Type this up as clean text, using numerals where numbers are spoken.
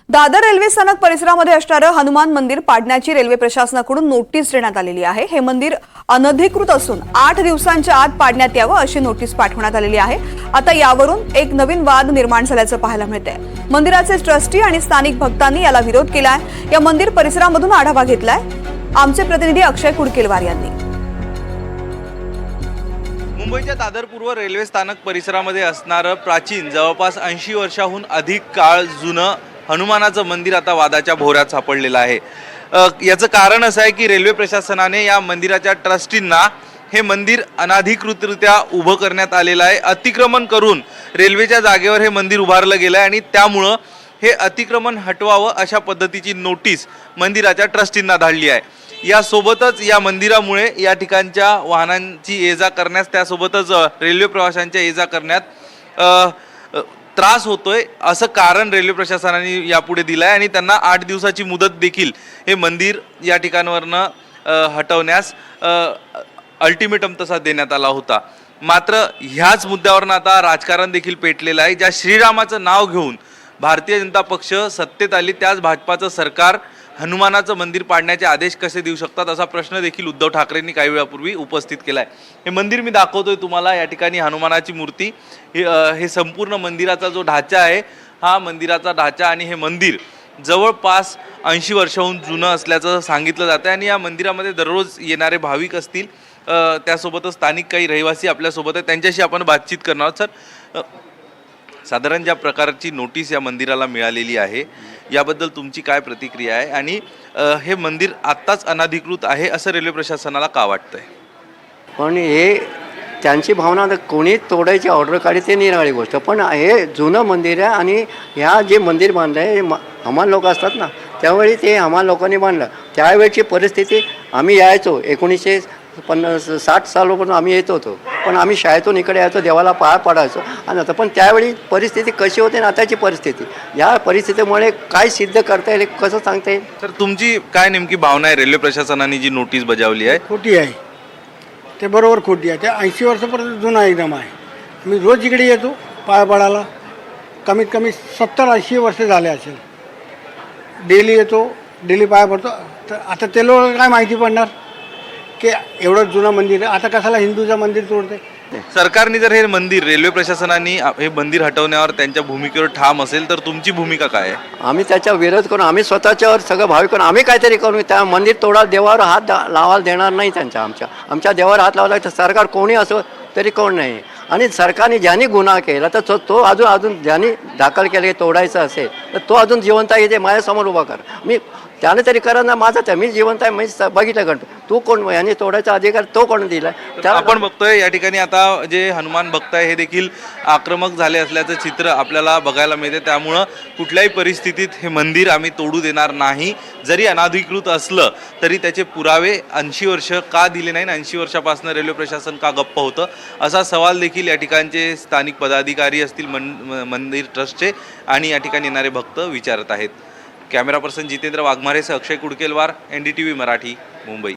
Dadar railway स्थानक परिसरामध्ये असणारं हनुमान मंदिर पाडण्याची रेल्वे प्रशासनाकडून नोटीस देण्यात आलेली आहे। हे मंदिर अनधिकृत असून 8 दिवसांच्या आत पाडण्यात यावं अशी नोटीस पाठवण्यात आलेली आहे। आता यावरून एक नवीन वाद निर्माण झाल्याचं पाहायला मिळतंय। मंदिराचे ट्रस्टी आणि स्थानिक भक्तांनी याला विरोध केलाय। या मंदिर परिसरामधून आढावा घेतलाय आमचे प्रतिनिधी अक्षय कुडकेलवार यांनी। मुंबईच्या दादर पूर्व रेल्वे स्थानक परिसरामध्ये असणारं प्राचीन जवळपास 80 वर्षाहून अधिक काळ जुनं हनुमानाचं मंदिर आता वादाच्या भोवऱ्यात सापडलेलं आहे। याचं कारण असं आहे की रेल्वे प्रशासनाने या मंदिराच्या ट्रस्टींना हे मंदिर अनधिकृतरित्या उभं करण्यात आलेलं आहे। अतिक्रमण करून रेल्वेच्या जागेवर हे मंदिर उभारलं गेलं आहे आणि त्यामुळं हे अतिक्रमण हटवावं अशा पद्धतीची नोटीस मंदिराच्या ट्रस्टींना धाडली आहे। यासोबतच या मंदिरामुळे या ठिकाणच्या वाहनांची ये-जा करण्यास त्यासोबतच रेल्वे प्रवाशांच्या ये-जा करण्यात त्रास होतोय असं कारण रेल्वे प्रशासनाने यापुढे दिलं आहे आणि त्यांना 8 दिवसाची मुदत देखील हे मंदिर या ठिकाणावरनं हटवण्यास अल्टिमेटम तसा देण्यात आला होता। मात्र ह्याच मुद्द्यावरनं आता राजकारण देखील पेटलेलं आहे। ज्या श्रीरामाचं नाव घेऊन भारतीय जनता पक्ष सत्तेत आली त्याच भाजपाचं सरकार हनुमानाचं मंदिर पाडण्याचे आदेश कसे देऊ शकतात असा प्रश्न देखील उद्धव ठाकरेंनी काही वेळापूर्वी उपस्थित केला आहे। हे मंदिर मी दाखवतोय तुम्हाला। या ठिकाणी हनुमानाची मूर्ती हे संपूर्ण मंदिराचा जो ढाचा आहे हा मंदिराचा ढाचा आणि हे मंदिर जवळपास 80 वर्षाहून जुनं असल्याचं सांगितलं जातं आणि या मंदिरामध्ये दररोज येणारे भाविक असतील त्यासोबतच स्थानिक काही रहिवासी आपल्यासोबत आहेत त्यांच्याशी आपण बातचीत करणार आहोत। सर, साधारण ज्या प्रकारची नोटीस या मंदिराला मिळालेली आहे याबद्दल तुमची काय प्रतिक्रिया आहे आणि हे मंदिर आत्ताच अनधिकृत आहे असं रेल्वे प्रशासनाला का वाटतंय? पण हे त्यांची भावना कोणी तोडायची ऑर्डर काढली ते निराळी गोष्ट, पण हे जुनं मंदिर आहे आणि ह्या जे मंदिर बांधलं आहे हमाल लोक असतात ना त्यावेळी ते हमाल लोकांनी बांधलं। त्यावेळची परिस्थिती आम्ही यायचो 1960 सालापासून आम्ही येत होतो, पण आम्ही शाळेतून इकडे यायचो देवाला पाया पडायचो आणि आता पण त्यावेळी परिस्थिती कशी होती आणि आताची परिस्थिती या परिस्थितीमुळे काय सिद्ध करता येईल कसं सांगता येईल? तर तुमची काय नेमकी भावना आहे? रेल्वे प्रशासनाने जी नोटीस बजावली आहे खोटी आहे, ते बरोबर खोटी आहे। ते 80 वर्षापर्यंत जुना एकदम आहे। मी रोज इकडे येतो पाया पडायला, कमीत कमी 70-80 वर्ष झाले असेल। डेली येतो, डेली पाया पडतो। तर आता ते लोक काय माहिती पडणार की एवढं जुनं मंदिर आहे, आता कशाला हिंदूचं मंदिर तोडते? सरकारने जर हे मंदिर रेल्वे प्रशासनाने हे मंदिर हटवण्यावर त्यांच्या भूमिकेवर ठाम असेल तर तुमची भूमिका काय आहे? आम्ही त्याचा विरोध करून आम्ही स्वतःच्यावर सगळं भाविक करून आम्ही काहीतरी करू। त्या मंदिर तोडा देवावर हात लावायला देणार नाही। आमच्या देवावर हात लावला तर सरकार कोणी असो तरी कोण नाही। आणि सरकारने ज्यांनी गुन्हा केला तर तो अजून ज्यांनी दाखल केले तोडायचं असेल तर तो अजून जिवंत आहे ते माझ्यासमोर उभा कर। मी त्याने तरी करा ना, माझा त्या मी जिवंत आहे मी बघितलं करतो। तू कोण यांनी तोडायचा अधिकार तो कोण दिला? आपण बघतोय या ठिकाणी आता जे हनुमान भक्त आहे हे देखील आक्रमक झाले असल्याचं चित्र आपल्याला बघायला मिळते। त्यामुळं कुठल्याही परिस्थितीत हे मंदिर आम्ही तोडू देणार नाही। जरी अनधिकृत असलं तरी त्याचे पुरावे 80 वर्ष का दिले नाही? 80 वर्षापासून रेल्वे प्रशासन का गप्प होतं असा सवाल देखील या ठिकाणचे स्थानिक पदाधिकारी असतील मंदिर ट्रस्टचे आणि या ठिकाणी येणारे भक्त विचारत आहेत। कॅमेरा पर्सन जितेंद्र वाघमारेसह अक्षय कुडकेलवार, NDTV मराठी, मुंबई।